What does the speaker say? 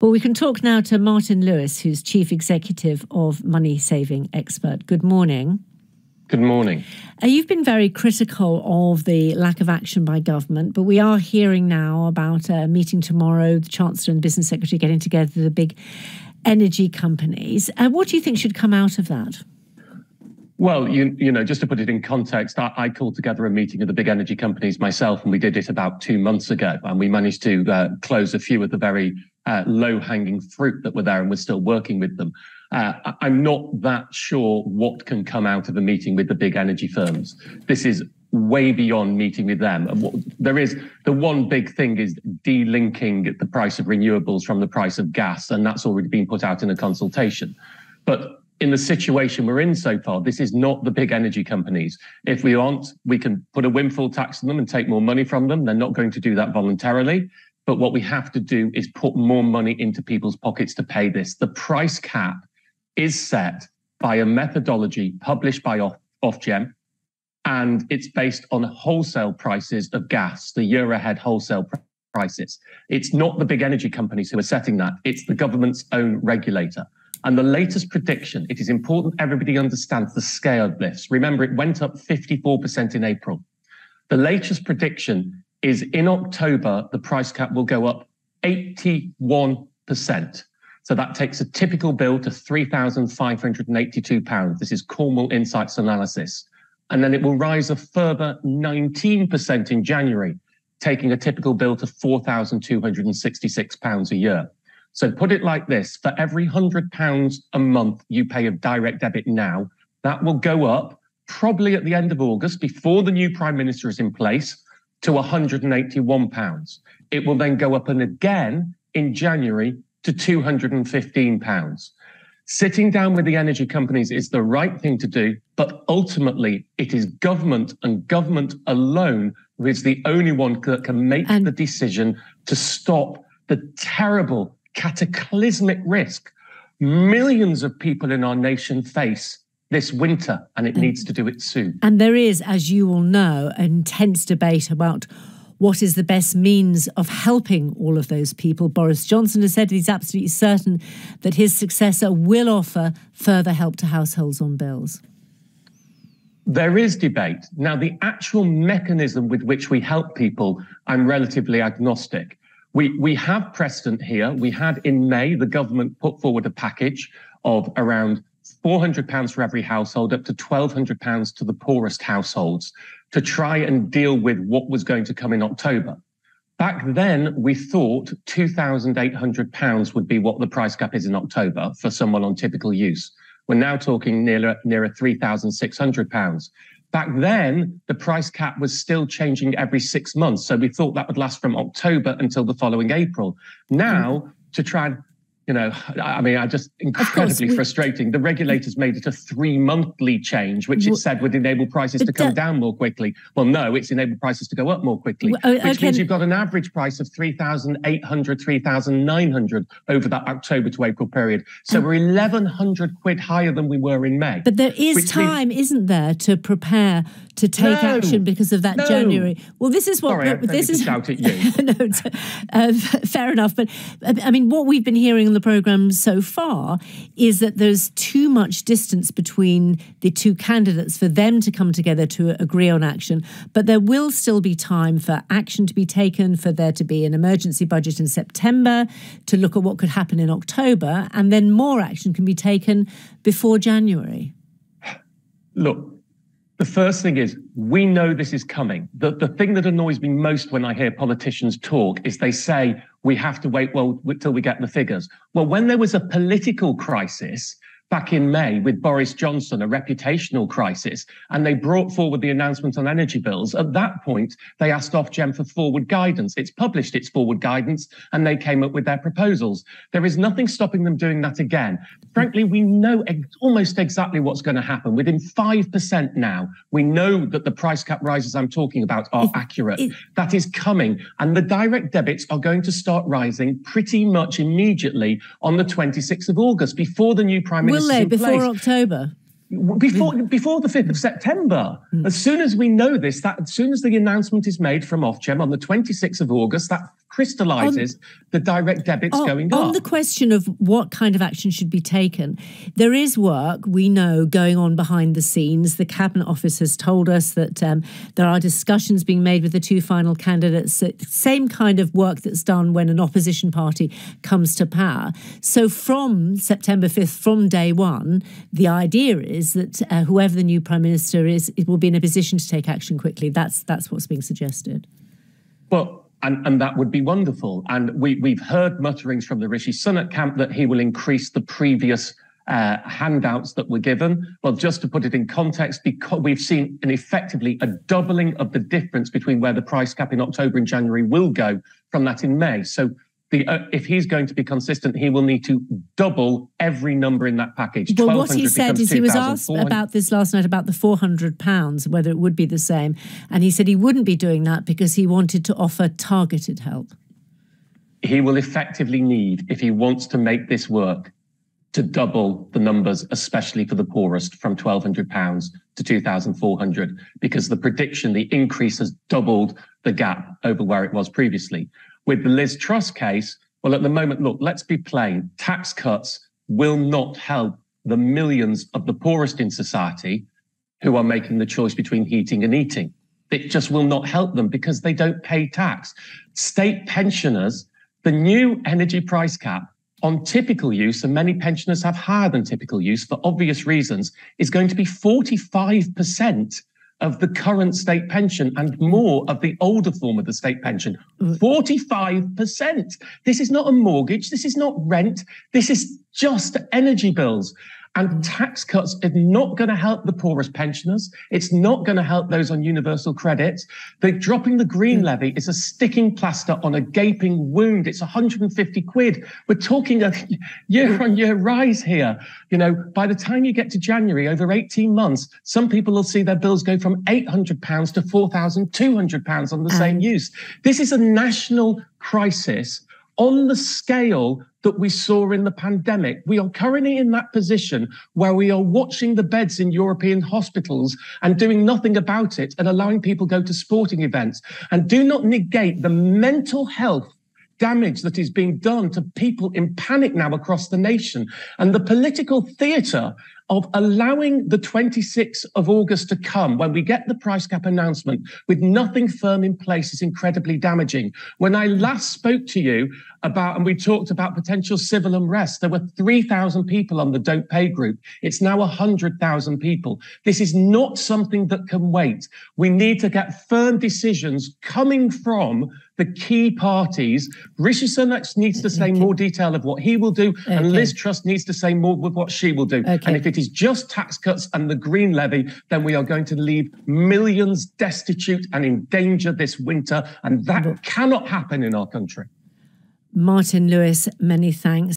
Well, we can talk now to Martin Lewis, who's Chief Executive of Money Saving Expert. Good morning. Good morning. You've been very critical of the lack of action by government, but we are hearing now about a meeting tomorrow, the Chancellor and the Business Secretary getting together, the big energy companies. What do you think should come out of that? Well, you know, just to put it in context, I called together a meeting of the big energy companies myself, and we did it about 2 months ago, and we managed to close a few of the very low-hanging fruit that were there, and we're still working with them. I'm not that sure what can come out of a meeting with the big energy firms. This is way beyond meeting with them. And the one big thing is delinking the price of renewables from the price of gas, and that's already been put out in a consultation. But in the situation we're in so far, this is not the big energy companies. If we want, we can put a windfall tax on them and take more money from them. They're not going to do that voluntarily. But what we have to do is put more money into people's pockets to pay this. The price cap is set by a methodology published by Ofgem, and it's based on wholesale prices of gas, the year ahead wholesale prices. It's not the big energy companies who are setting that. It's the government's own regulator. And the latest prediction, it is important everybody understands the scale of this. Remember, it went up 54% in April. The latest prediction is in October, the price cap will go up 81%. So that takes a typical bill to £3,582. This is Cornwall Insights analysis. And then it will rise a further 19% in January, taking a typical bill to £4,266 a year. So put it like this, for every £100 a month you pay of direct debit now, that will go up probably at the end of August, before the new Prime Minister is in place, to £181. It will then go up and again in January to £215. Sitting down with the energy companies is the right thing to do, but ultimately it is government and government alone who is the only one that can make the decision to stop the terrible cataclysmic risk millions of people in our nation face this winter, and it needs to do it soon. And there is, as you all know, an intense debate about what is the best means of helping all of those people. Boris Johnson has said he's absolutely certain that his successor will offer further help to households on bills. There is debate. Now, the actual mechanism with which we help people, I'm relatively agnostic. We have precedent here. We had in May, the government put forward a package of around £400 for every household, up to £1,200 to the poorest households, to try and deal with what was going to come in October. Back then, we thought £2,800 would be what the price cap is in October for someone on typical use. We're now talking nearer £3,600. Back then, the price cap was still changing every 6 months. So we thought that would last from October until the following April. Now, to try and, you know, I mean, I just incredibly frustrating. The regulators made it a 3-monthly change, which it said would enable prices to come down more quickly. Well, no, it's enabled prices to go up more quickly, which means you've got an average price of £3,800, £3,900 over that October to April period. So we're £1,100 higher than we were in May. But there is time, isn't there, to prepare to take action because of that January. Well, this is what this is. Shout at you. Fair enough, but I mean, what we've been hearing on the programme so far is that there's too much distance between the two candidates for them to come together to agree on action. But there will still be time for action to be taken, for there to be an emergency budget in September, to look at what could happen in October, and then more action can be taken before January. Look, the first thing is, we know this is coming. The thing that annoys me most when I hear politicians talk is they say, we have to wait till we get the figures. Well, when there was a political crisis back in May with Boris Johnson, a reputational crisis, and they brought forward the announcement on energy bills, at that point, they asked Ofgem for forward guidance. It's published its forward guidance, and they came up with their proposals. There is nothing stopping them doing that again. Frankly, we know almost exactly what's going to happen. Within 5% now, we know that the price cap rises I'm talking about are accurate. That is coming. And the direct debits are going to start rising pretty much immediately on the 26th of August, before the new Prime Minister. Will they, before October? Before the 5th of September. As soon as we know this, as soon as the announcement is made from Ofgem on the 26th of August, that crystallises the direct debits going up. On the question of what kind of action should be taken, there is work, we know, going on behind the scenes. The Cabinet Office has told us that there are discussions being made with the two final candidates, same kind of work that's done when an opposition party comes to power. So from September 5th, from day one, the idea is that whoever the new Prime Minister is, it will be in a position to take action quickly. That's what's being suggested. Well, and that would be wonderful. And we've heard mutterings from the Rishi Sunak camp that he will increase the previous handouts that were given. Well, just to put it in context, because we've seen effectively a doubling of the difference between where the price cap in October and January will go from that in May. So if he's going to be consistent, he will need to double every number in that package. Well, what he said is he was asked about this last night, about the £400, whether it would be the same. And he said he wouldn't be doing that because he wanted to offer targeted help. He will effectively need, if he wants to make this work, to double the numbers, especially for the poorest, from £1,200 to £2,400, because the prediction, the increase has doubled the gap over where it was previously. With the Liz Truss case, well, at the moment, look, let's be plain. Tax cuts will not help the millions of the poorest in society who are making the choice between heating and eating. It just will not help them because they don't pay tax. State pensioners, the new energy price cap on typical use, and many pensioners have higher than typical use for obvious reasons, is going to be 45% of the current state pension and more of the older form of the state pension. 45%. This is not a mortgage. This is not rent. This is just energy bills. And tax cuts are not going to help the poorest pensioners. It's not going to help those on universal credits. Dropping the green levy is a sticking plaster on a gaping wound. It's 150 quid. We're talking a year-on-year rise here. You know, by the time you get to January, over 18 months, some people will see their bills go from £800 to £4,200 on the same use. This is a national crisis on the scale that we saw in the pandemic. We are currently in that position where we are watching the beds in European hospitals and doing nothing about it and allowing people go to sporting events. And do not negate the mental health damage that is being done to people in panic now across the nation. And the political theatre of allowing the 26th of August to come when we get the price cap announcement with nothing firm in place is incredibly damaging. When I last spoke to you about, and we talked about potential civil unrest, there were 3,000 people on the Don't Pay group. It's now 100,000 people. This is not something that can wait. We need to get firm decisions coming from the key parties. Rishi Sunak needs to say more detail of what he will do, and Liz Truss needs to say more with what she will do. And if it is just tax cuts and the green levy, then we are going to leave millions destitute and in danger this winter, and that cannot happen in our country. Martin Lewis, many thanks.